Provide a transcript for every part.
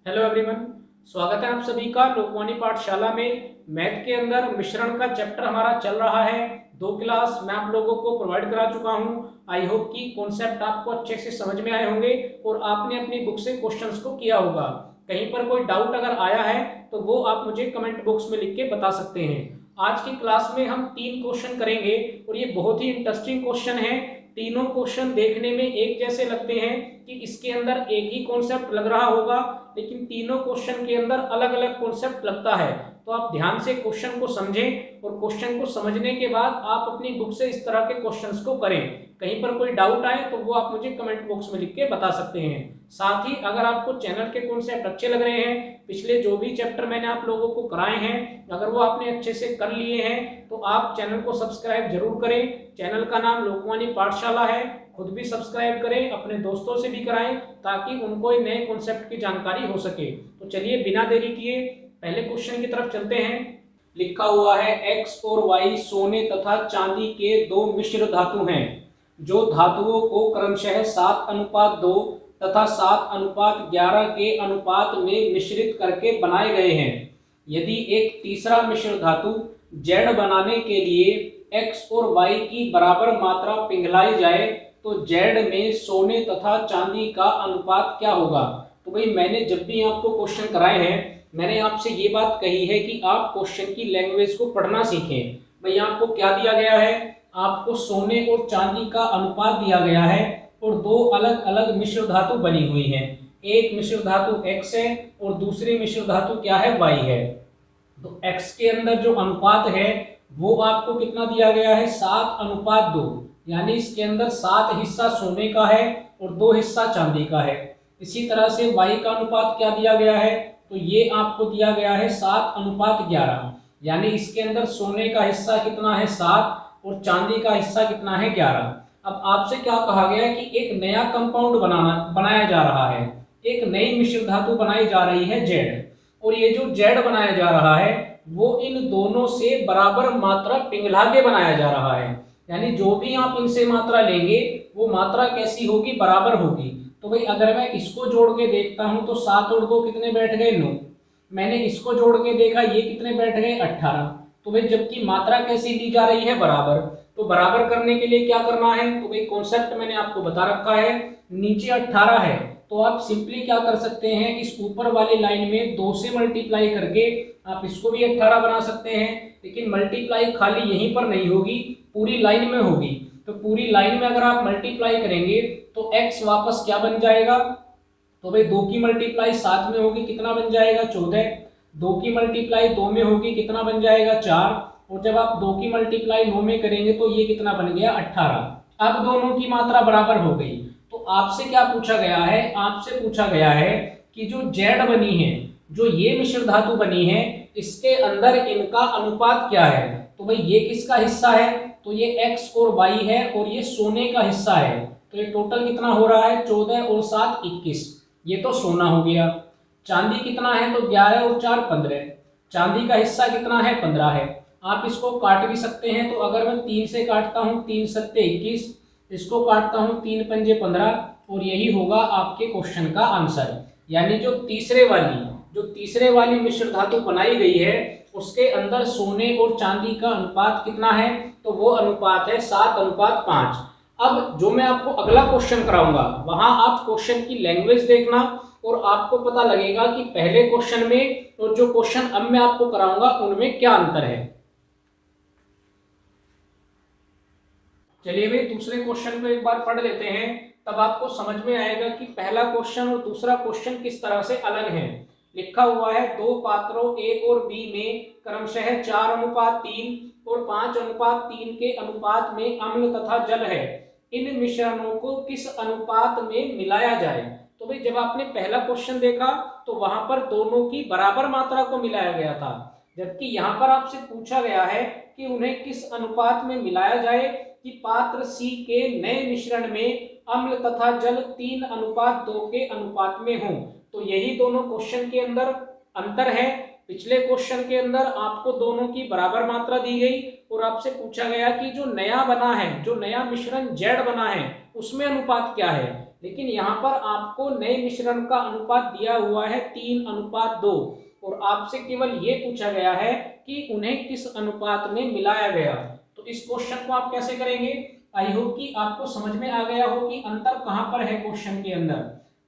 Hello everyone, स्वागत है आप सभी का लोकवाणी पाठशाला में। मैथ के अंदर मिश्रण का चैप्टर हमारा चल रहा है। 2 क्लास मैं आप लोगों को प्रोवाइड करा चुका हूं। आई होप कि कॉन्सेप्ट आपको अच्छे से समझ में आए होंगे और आपने अपनी बुक से क्वेश्चंस को किया होगा। कहीं पर कोई डाउट अगर आया है तो वो आप मुझे कमेंट बॉक्स में लिख के बता सकते हैं। आज की क्लास में हम 3 क्वेश्चन करेंगे और ये बहुत ही इंटरेस्टिंग क्वेश्चन है। तीनों क्वेश्चन देखने में एक जैसे लगते हैं कि इसके अंदर एक ही कॉन्सेप्ट लग रहा होगा, लेकिन तीनों क्वेश्चन के अंदर अलग अलग कॉन्सेप्ट लगता है। तो आप ध्यान से क्वेश्चन को समझें और क्वेश्चन को समझने के बाद आप अपनी बुक से इस तरह के क्वेश्चंस को करें। कहीं पर कोई डाउट आए तो वो आप मुझे कमेंट बॉक्स में लिख के बता सकते हैं। साथ ही अगर आपको चैनल के कॉन्सेप्ट अच्छे लग रहे हैं, पिछले जो भी चैप्टर मैंने आप लोगों को कराए हैं, अगर वो आपने अच्छे से कर लिए हैं तो आप चैनल को सब्सक्राइब जरूर करें। चैनल का नाम लोकवाणी पाठशाला है। खुद भी सब्सक्राइब करें, अपने दोस्तों से भी कराएं ताकि उनको नए कॉन्सेप्ट की जानकारी हो सके। तो चलिए बिना देरी किए पहले क्वेश्चन की तरफ चलते हैं। लिखा हुआ है x और y सोने तथा चांदी के दो मिश्र धातु हैं, जो धातुओं को क्रमशः 7:2 तथा 7:11 के अनुपात में मिश्रित करके बनाए गए हैं। यदि एक तीसरा मिश्र धातु Z बनाने के लिए x और y की बराबर मात्रा पिघलाई जाए तो Z में सोने तथा चांदी का अनुपात क्या होगा। तो भाई मैंने जब भी आपको क्वेश्चन कराए हैं मैंने आपसे ये बात कही है कि आप क्वेश्चन की लैंग्वेज को पढ़ना सीखें। भाई आपको क्या दिया गया है, आपको सोने और चांदी का अनुपात दिया गया है और दो अलग अलग मिश्र धातु बनी हुई है। एक मिश्र धातु x है और दूसरी मिश्र धातु क्या है, y है। तो x के अंदर जो अनुपात है वो आपको कितना दिया गया है, 7:2, यानी इसके अंदर 7 हिस्सा सोने का है और 2 हिस्सा चांदी का है। इसी तरह से y का अनुपात क्या दिया गया है, तो ये आपको दिया गया है 7:11, यानी इसके अंदर सोने का हिस्सा कितना है 7 और चांदी का हिस्सा कितना है 11। अब आपसे क्या कहा गया है कि एक नया कंपाउंड बनाया जा रहा है, एक नई मिश्र धातु बनाई जा रही है Z, और ये जो Z बनाया जा रहा है वो इन दोनों से बराबर मात्रा पिघला के बनाया जा रहा है। यानी जो भी आप इनसे मात्रा लेंगे वो मात्रा कैसी होगी, बराबर होगी। तो भाई अगर मैं इसको जोड़ के देखता हूं तो 7 और 2 कितने बैठ गए, 9। मैंने इसको जोड़ के देखा, ये कितने बैठ गए, 18। तो भाई जबकि मात्रा कैसी ली जा रही है, बराबर। तो बराबर करने के लिए क्या करना है, तो भाई कॉन्सेप्ट मैंने आपको बता रखा है। नीचे 18 है तो आप सिंपली क्या कर सकते हैं, इस ऊपर वाली लाइन में 2 से मल्टीप्लाई करके आप इसको भी 18 बना सकते हैं। लेकिन मल्टीप्लाई खाली यहीं पर नहीं होगी, पूरी लाइन में होगी। तो पूरी लाइन में अगर आप मल्टीप्लाई करेंगे तो x वापस क्या बन जाएगा, तो भाई 2 की मल्टीप्लाई 7 में होगी, कितना बन जाएगा, 14। 2 की मल्टीप्लाई 2 में होगी, कितना बन जाएगा, 4। और जब आप 2 की मल्टीप्लाई 9 में करेंगे तो ये कितना बन गया, 18। अब दोनों की मात्रा बराबर हो गई। तो आपसे क्या पूछा गया है, आपसे पूछा गया है कि जो Z बनी है, जो ये मिश्र धातु बनी है, इसके अंदर इनका अनुपात क्या है। तो भाई ये किसका हिस्सा है, तो ये x और y है और ये सोने का हिस्सा है। तो ये टोटल कितना हो रहा है, 14 और 7 21। ये तो सोना हो गया। चांदी कितना है, तो 11 और 4 15। चांदी का हिस्सा कितना है, 15 है। आप इसको काट भी सकते हैं, तो अगर मैं 3 से काटता हूँ, 3 सत्ते 21, इसको काटता हूँ 3 पंजे 15, और यही होगा आपके क्वेश्चन का आंसर। यानी जो तीसरे वाली मिश्र धातु बनाई गई है उसके अंदर सोने और चांदी का अनुपात कितना है, तो वो अनुपात है 7:5। अब जो मैं आपको अगला क्वेश्चन कराऊंगा वहां आप क्वेश्चन की लैंग्वेज देखना और आपको पता लगेगा कि पहले क्वेश्चन में और जो क्वेश्चन अब मैं आपको कराऊंगा उनमें क्या अंतर है। चलिए भाई दूसरे क्वेश्चन को एक बार पढ़ लेते हैं, तब आपको समझ में आएगा कि पहला क्वेश्चन और दूसरा क्वेश्चन किस तरह से अलग है। लिखा हुआ है, दो पात्रों ए और बी में क्रमशः 4:3 और 5:3 के अनुपात में अम्ल तथा जल है। इन मिश्रणों को किस अनुपात में मिलाया जाए। तो भाई जब आपने पहला क्वेश्चन देखा तो वहां पर दोनों की बराबर मात्रा को मिलाया गया था, जबकि यहाँ पर आपसे पूछा गया है कि उन्हें किस अनुपात में मिलाया जाए कि पात्र सी के नए मिश्रण में अम्ल तथा जल 3:2 के अनुपात में हो। तो यही दोनों क्वेश्चन के अंदर अंतर है। पिछले क्वेश्चन के अंदर आपको दोनों की बराबर मात्रा दी गई और आपसे पूछा गया कि जो नया बना है, जो नया मिश्रण Z बना है उसमें अनुपात क्या है। लेकिन यहाँ पर आपको नए मिश्रण का अनुपात दिया हुआ है 3:2 और आपसे केवल ये पूछा गया है कि उन्हें किस अनुपात में मिलाया गया। तो इस क्वेश्चन को आप कैसे करेंगे? आई होप कि आपको समझ में आ गया हो कि अंतर कहाँ पर है क्वेश्चन के अंदर।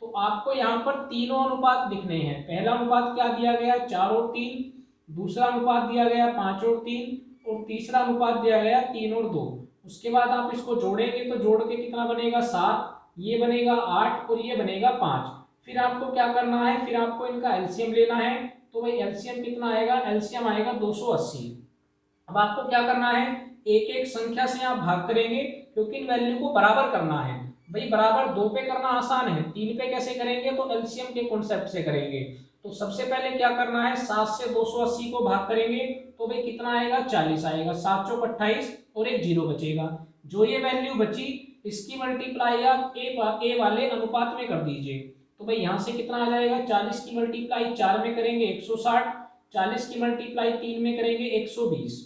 तो आपको यहाँ पर तीनों अनुपात लिखने हैं। पहला अनुपात क्या दिया गया? 4 और 3। दूसरा अनुपात दिया गया 5 और 3 और तीसरा अनुपात दिया गया 3 और 2। उसके बाद आप इसको जोड़ेंगे तो जोड़ के कितना बनेगा? 7, ये बनेगा 8 और ये बनेगा 5। फिर आपको क्या करना है? फिर आपको इनका एलसीएम लेना है। तो भाई एलसीएम कितना आएगा? एलसीएम आएगा 280। अब आपको क्या करना है? एक एक संख्या से आप भाग करेंगे क्योंकि इन वैल्यू को बराबर करना है। भाई बराबर 2 पे करना आसान है, 3 पे कैसे करेंगे? तो एलसीएम के कॉन्सेप्ट से करेंगे। तो सबसे पहले क्या करना है? 7 से 280 को भाग करेंगे तो भाई कितना आएगा? 40 आएगा। 7 चौक 28 और एक जीरो बचेगा। जो ये वैल्यू बची इसकी मल्टीप्लाई आप ए वाले अनुपात में कर दीजिए। तो भाई यहाँ से कितना आ जाएगा? 40 की मल्टीप्लाई 4 में करेंगे 160, 40 की मल्टीप्लाई 3 में करेंगे 120।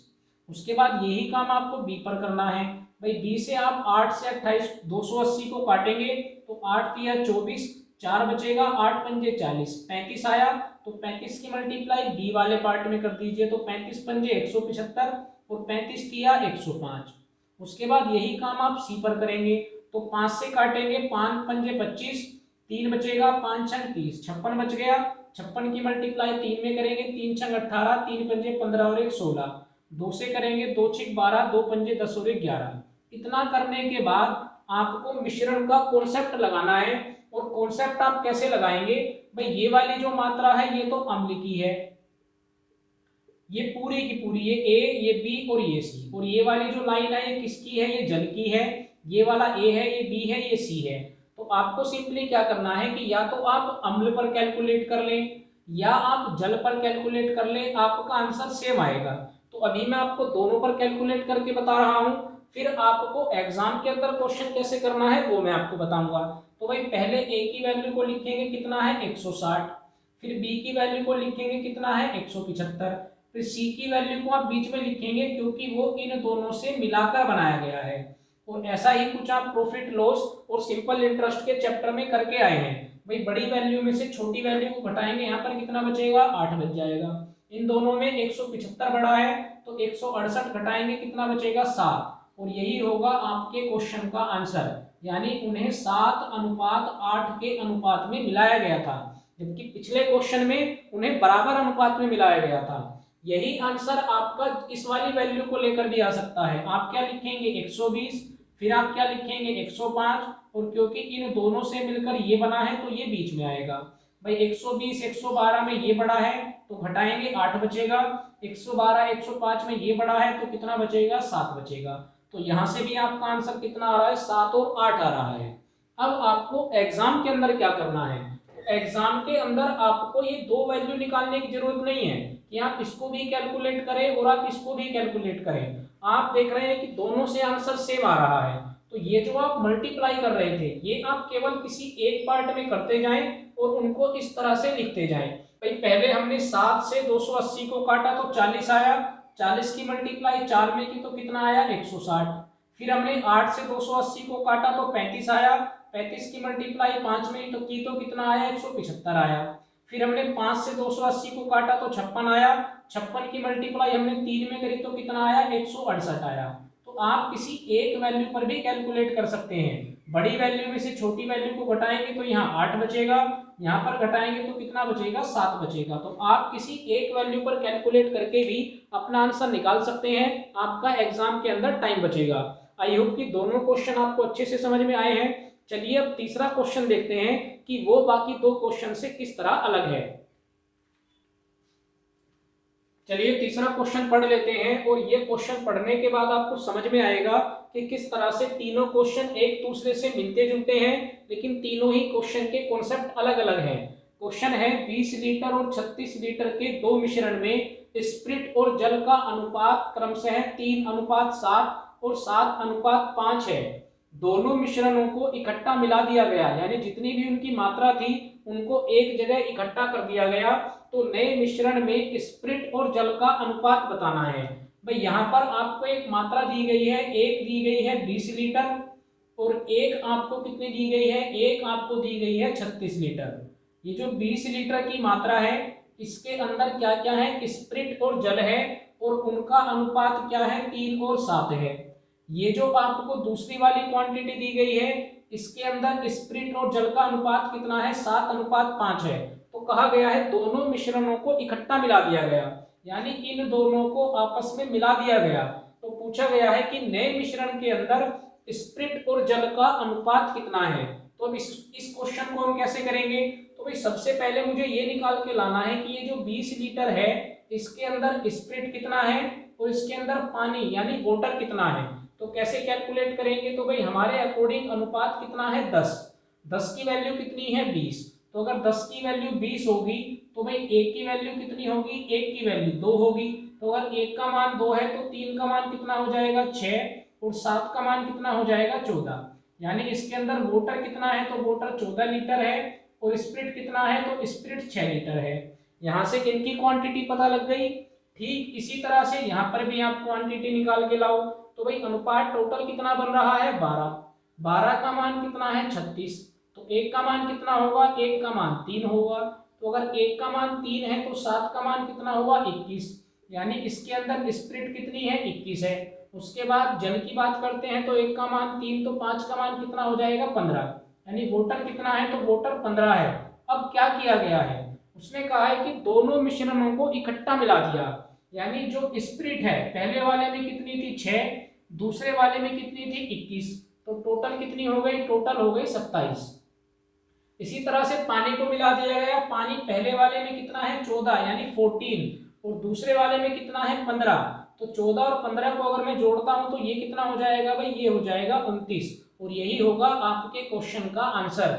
उसके बाद यही काम आपको बी पर करना है। भाई बी से आप 8 से 28 280 को काटेंगे तो 8 तिया 24, 4 बचेगा, 8 पंजे 40, 35 आया। तो 35 की मल्टीप्लाई बी वाले पार्ट में कर दीजिए तो 35 पंजे 175 और 35 तिया 105। उसके बाद यही काम आप सी पर करेंगे तो 5 से काटेंगे, 5 पंजे 25, 3 बचेगा, 5 छंग 30, 56 बच गया। 56 की मल्टीप्लाई 3 में करेंगे, 3 छंग 18, 3 पंजे 15 और 1 16। 2 से करेंगे, 2 छिक 12, 2 पंजे 10 और 11। इतना करने के बाद आपको मिश्रण का कॉन्सेप्ट लगाना है। और कॉन्सेप्ट आप कैसे लगाएंगे? भाई ये वाली जो मात्रा है ये तो अम्ल की है, ये पूरी की पूरी, ये ए, ये बी और ये सी। और ये वाली जो लाइन है ये किसकी है? ये जल की है। ये वाला ए है, ये बी है, ये सी है। तो आपको सिंपली क्या करना है कि या तो आप अम्ल पर कैलकुलेट कर लें या आप जल पर कैलकुलेट कर लें, आपका आंसर सेम आएगा। तो अभी मैं आपको दोनों पर कैलकुलेट करके बता रहा हूं, फिर आपको एग्जाम के अंदर क्वेश्चन कैसे करना है वो मैं आपको बताऊंगा। तो भाई पहले ए की वैल्यू को लिखेंगे, कितना है? 160। फिर बी की वैल्यू को लिखेंगे, कितना है? 175। फिर सी की वैल्यू को आप बीच में लिखेंगे क्योंकि वो इन दोनों से मिलाकर बनाया गया है। और ऐसा ही कुछ आप प्रॉफिट लॉस और सिंपल इंटरेस्ट के चैप्टर में करके आए हैं। भाई बड़ी वैल्यू में से छोटी वैल्यू को घटाएंगे, यहाँ पर कितना बचेगा? 8 बच जाएगा। इन दोनों में 175 बड़ा है तो 168 घटाएंगे, कितना बचेगा? 7। और यही होगा आपके क्वेश्चन का आंसर, यानी उन्हें 7:8 के अनुपात में मिलाया गया था, जबकि पिछले क्वेश्चन में उन्हें बराबर अनुपात में मिलाया गया था। यही आंसर आपका इस वाली वैल्यू को लेकर भी आ सकता है। आप क्या लिखेंगे? 120, फिर आप क्या लिखेंगे? 105, और क्योंकि इन दोनों से मिलकर ये बना है तो ये बीच में आएगा। भाई 120 112 में ये बड़ा है तो घटाएंगे, 8 बचेगा। 112 105 में ये बड़ा है तो कितना बचेगा? 7 बचेगा। तो यहां से भी आपका आंसर कितना आ रहा है? 7 और 8 आ रहा है। अब आपको एग्जाम के अंदर क्या करना है? एग्जाम के अंदर आपको ये दो वैल्यू निकालने की जरूरत नहीं है कि आप इसको भी कैलकुलेट करें और आप इसको भी कैलकुलेट करें। आप देख रहे हैं कि दोनों से आंसर सेम आ रहा है, तो ये जो आप मल्टीप्लाई कर रहे थे ये आप केवल किसी एक पार्ट में करते जाएं और उनको इस तरह से लिखते जाएं। भाई पहले हमने 7 से 280 को काटा तो 40 आया, 40 की मल्टीप्लाई 4 में की तो कितना आया? 160। फिर हमने 8 से 280 को काटा तो 35 आया, 35 की मल्टीप्लाई 5 में तो की तो कितना आया? 175 आया। फिर हमने 5 से 280 को काटा तो 56 आया, 56 की मल्टीप्लाई हमने 3 में करी तो कितना आया? 168 आया। तो आप किसी एक वैल्यू पर भी कैलकुलेट कर सकते हैं। बड़ी वैल्यू में से छोटी वैल्यू को घटाएंगे तो यहाँ 8 बचेगा, यहाँ पर घटाएंगे तो कितना बचेगा? 7 बचेगा। तो आप किसी एक वैल्यू पर कैलकुलेट करके भी अपना आंसर निकाल सकते हैं, आपका एग्जाम के अंदर टाइम बचेगा। आई होप कि दोनों क्वेश्चन आपको अच्छे से समझ में आए हैं। चलिए अब तीसरा क्वेश्चन देखते हैं कि वो बाकी दो क्वेश्चन से किस तरह अलग है। चलिए तीसरा क्वेश्चन पढ़ लेते हैं और ये क्वेश्चन पढ़ने के बाद आपको समझ में आएगा कि किस तरह से तीनों क्वेश्चन एक दूसरे से मिलते जुलते हैं, लेकिन तीनों ही क्वेश्चन के कॉन्सेप्ट अलग अलग हैं। क्वेश्चन है 20 लीटर और 36 लीटर के दो मिश्रण में स्प्रिट और जल का अनुपात क्रमशः 3:7 और 7:5 है। दोनों मिश्रणों को इकट्ठा मिला दिया गया, यानी जितनी भी उनकी मात्रा थी उनको एक जगह इकट्ठा कर दिया गया। तो नए मिश्रण में स्प्रिट और जल का अनुपात बताना है। भाई यहाँ पर आपको एक मात्रा दी गई है, एक दी गई है 20 लीटर और एक आपको कितनी दी गई है, एक आपको दी गई है 36 लीटर। ये जो 20 लीटर की मात्रा है इसके अंदर क्या क्या है, स्प्रिट और जल है, और उनका अनुपात क्या है, 3 और 7 है। ये जो आपको दूसरी वाली क्वांटिटी दी गई है इसके अंदर स्प्रिट और जल का अनुपात कितना है, 7:5 है। तो कहा गया है दोनों मिश्रणों को इकट्ठा मिला दिया गया, यानी इन दोनों को आपस में मिला दिया गया। तो पूछा गया है कि नए मिश्रण के अंदर स्प्रिट और जल का अनुपात कितना है। तो अब इस क्वेश्चन को हम कैसे करेंगे, तो भाई सबसे पहले मुझे ये निकाल के लाना है कि ये जो 20 लीटर है इसके अंदर स्प्रिट कितना है और इसके अंदर पानी यानी वाटर कितना है। तो कैसे कैलकुलेट करेंगे, तो भाई हमारे अकॉर्डिंग अनुपात कितना है, 10 की वैल्यू कितनी है, 20। तो अगर 10 की वैल्यू 20 होगी तो भाई एक की वैल्यू कितनी होगी, एक की वैल्यू 2 होगी। तो अगर एक का मान 2 है तो 3 का मान कितना हो जाएगा, 6, और 7 का मान कितना हो जाएगा, 14। यानी इसके अंदर वाटर कितना है, तो वाटर 14 लीटर है, और स्प्रिट कितना है, तो स्प्रिट 6 लीटर है। यहाँ से इनकी क्वांटिटी पता लग गई। ठीक इसी तरह से यहाँ पर भी आप क्वांटिटी निकाल के लाओ। तो भाई अनुपात टोटल कितना बन रहा है, 12। 12 का मान कितना है, 36। तो एक का मान कितना होगा, एक का मान 3 होगा। तो अगर एक का मान 3 है तो 7 का मान कितना होगा, 21। यानी इसके अंदर स्प्रिट कितनी है, 21 है। उसके बाद जल की बात करते हैं तो एक का मान 3, तो 5 का मान कितना हो जाएगा, 15। यानी वोटर कितना है, तो वोटर 15 है। अब क्या किया गया है, उसने कहा है कि दोनों मिश्रणों को इकट्ठा मिला दिया। यानी जो स्प्रिट है पहले वाले में कितनी थी, 6, दूसरे वाले में कितनी थी, 21। तो टोटल कितनी हो गई, टोटल हो गई 27। इसी तरह से पानी को मिला दिया गया। पानी पहले वाले में कितना है, 14 यानी 14, और दूसरे वाले में कितना है, 15। तो 14 और 15 को अगर मैं जोड़ता हूं तो ये कितना हो जाएगा भाई, ये हो जाएगा 29। और यही होगा आपके क्वेश्चन का आंसर।